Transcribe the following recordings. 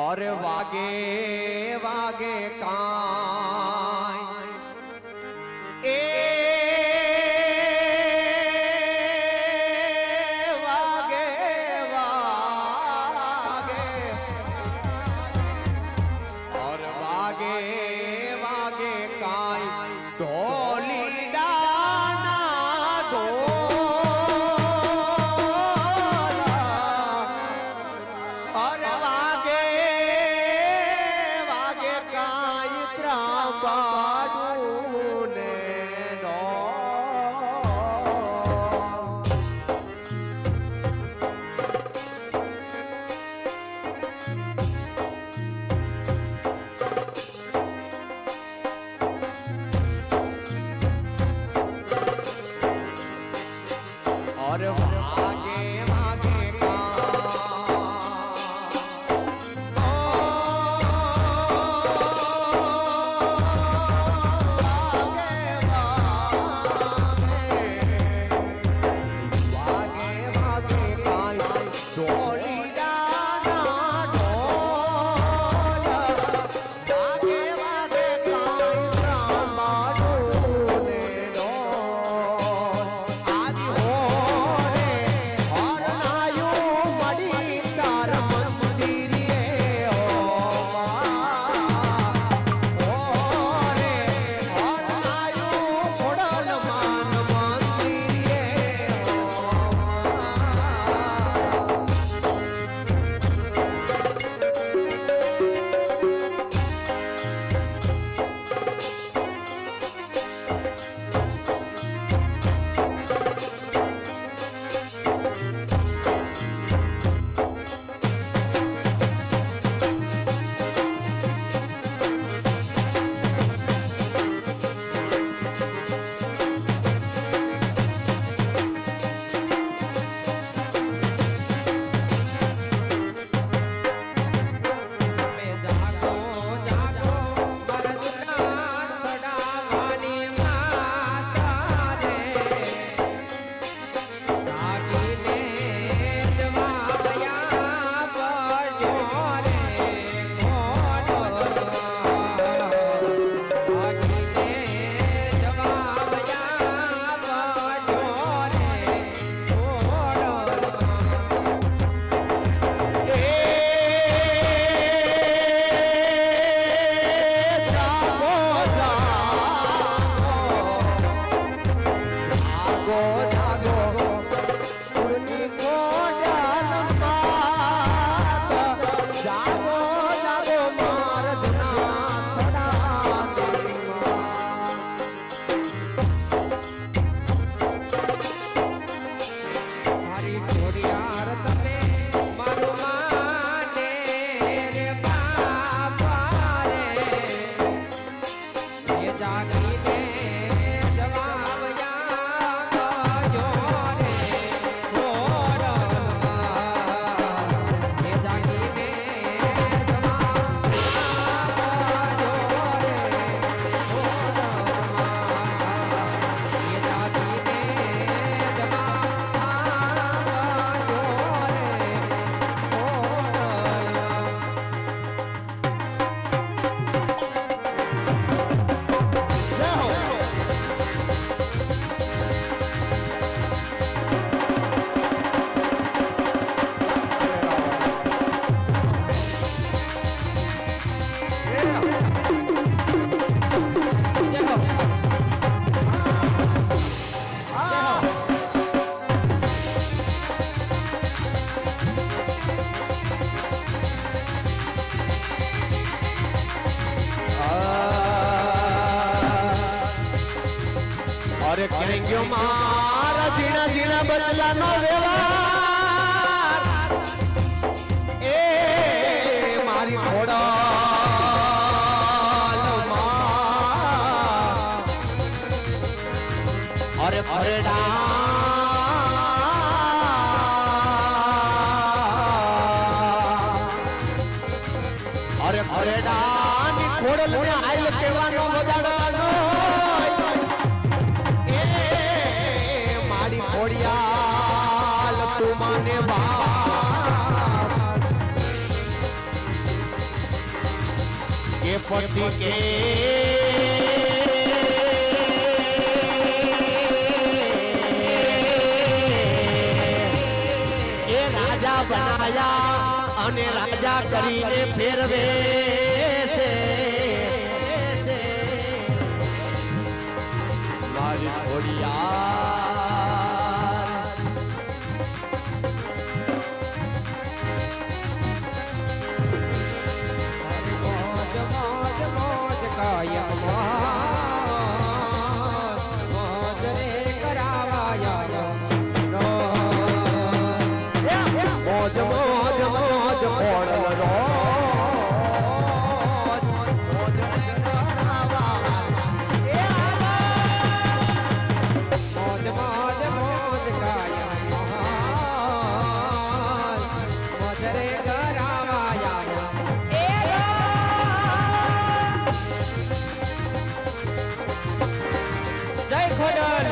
और वागे वागे काई ए वागे वागे और वागे वागे काई ढोली डाना ढोला और वागे वागे काई त्रांबाडू ने और वागे वागे अरे केंगो मारा जीना जीना बदला नो व्यवहार ए मारी घोड़ा अरे फरेडा अरे फरेडा नी घोड़ल में आइल केवानो बदाड़ानो घोड़ियाल तू माने बाप પછી કે એ રાજા બનાયા અને રાજા કરીને ફેરવે છે મારી ઘોડિયાર મોજ મોજ મોજ કાયમ મોજ રે કરાવાયા મોજ મોજ મોજ ખોડલ રો મોજ મોજ મોજ કાયમ મોજ રે કરાવાયા જય ખોડલ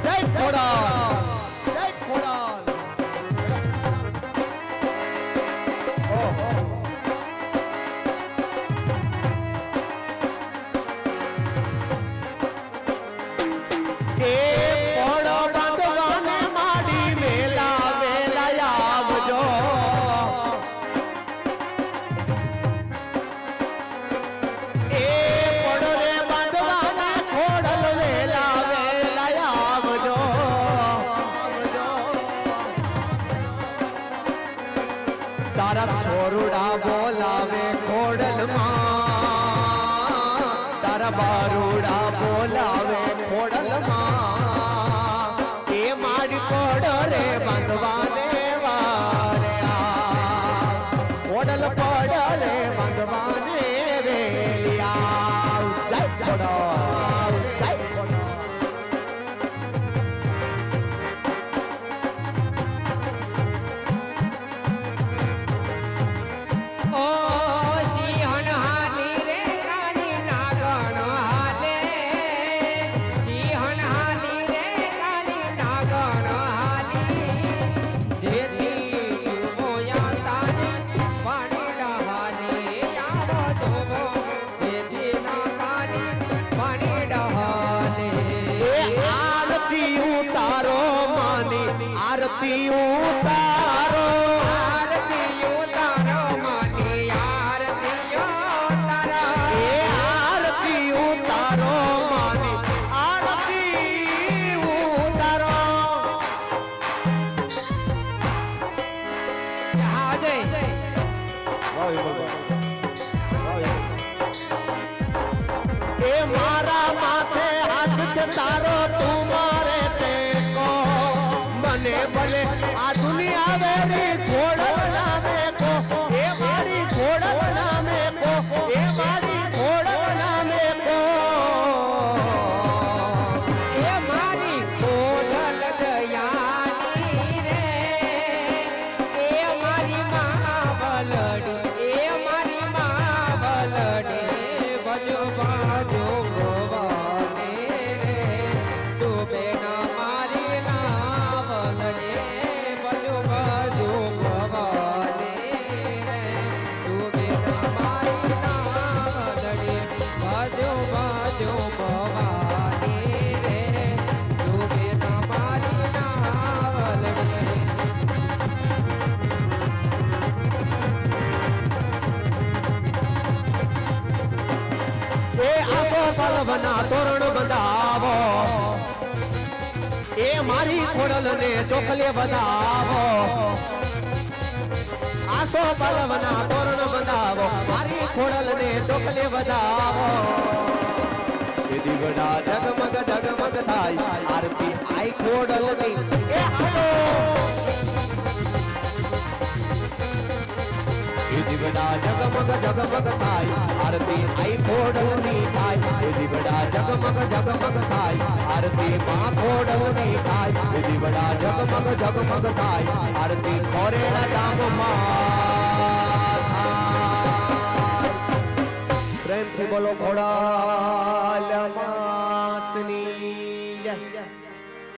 જય ખોડલ જય ખોડલ એ પોળો બાંધવાને માડી વેલા વેલા આવજો એ પોળો રે બાંધવાને ખોડલ વેલા વેલા આવજો તારા છોરુડા બોલાવે ખોડલમાં તારા બારુડા બોલાવે ખોડલમાં એ મારી કોડ રે બાંધવાને વારે ખોડલ કોડ રે બાંધવાને વેલી આવ જય ખોડલ જય ખોડલ ઓ સિંહણ હાલી રે કાળી નાગણ હાલે સિંહણ હાલી રે કાળી નાગણ હાલી જેથી મોયા તારી પાણી ડહાને આવો ધોવો જેથી ના કાળી પાણી ડહાને એ આરતી ઉતારો માની આરતી ઉતારો આરતી ઉતારો માની આરતી ઉતારો એ આરતી ઉતારો માની આરતી ઉતારો આજે એ મારા માથે હાથ છે તારો તું મારે તે કો મને ભલે આ દુનિયા વેરી ઘોડલ નામે કો એ મારી ઘોડલ નામે કો એ મારી ઘોડલ નામે કો એ મારી કોઢલ દયાની રે એ મારી માં બલડી એ મારી માં બલડી બજો બાજો ભવાને રે તું બેના મારી ના બલડે બજો બાજો ભવાને રે તું બેના મારી ના બલડે બજો બાજો ભવાને રે તું બેના મારી ના બલડે એ આસો પલવના તોરણ બંધાવો એ મારી ખોડલ ને ચોખલે વધાવો આસો પલવના તોરણ બંધાવો મારી ખોડલ ને ચોખલે વધાવો એ દીવડા જગમગ જગમગ થાય આરતી આઈ ખોડલ ની એ હાલો એ દીવડા જગમગ જગમગ થાય આરતી આઈ ખોડલ ની થાય એ દીવડા જગમગ જગમગ થાય આરતી માં ખોડલ ની થાય એ દીવડા જગમગ જગમગ થાય આરતી ખોરેડા ધામમાં થાય પ્રેમથી બોલો ખોડાલ માતની જય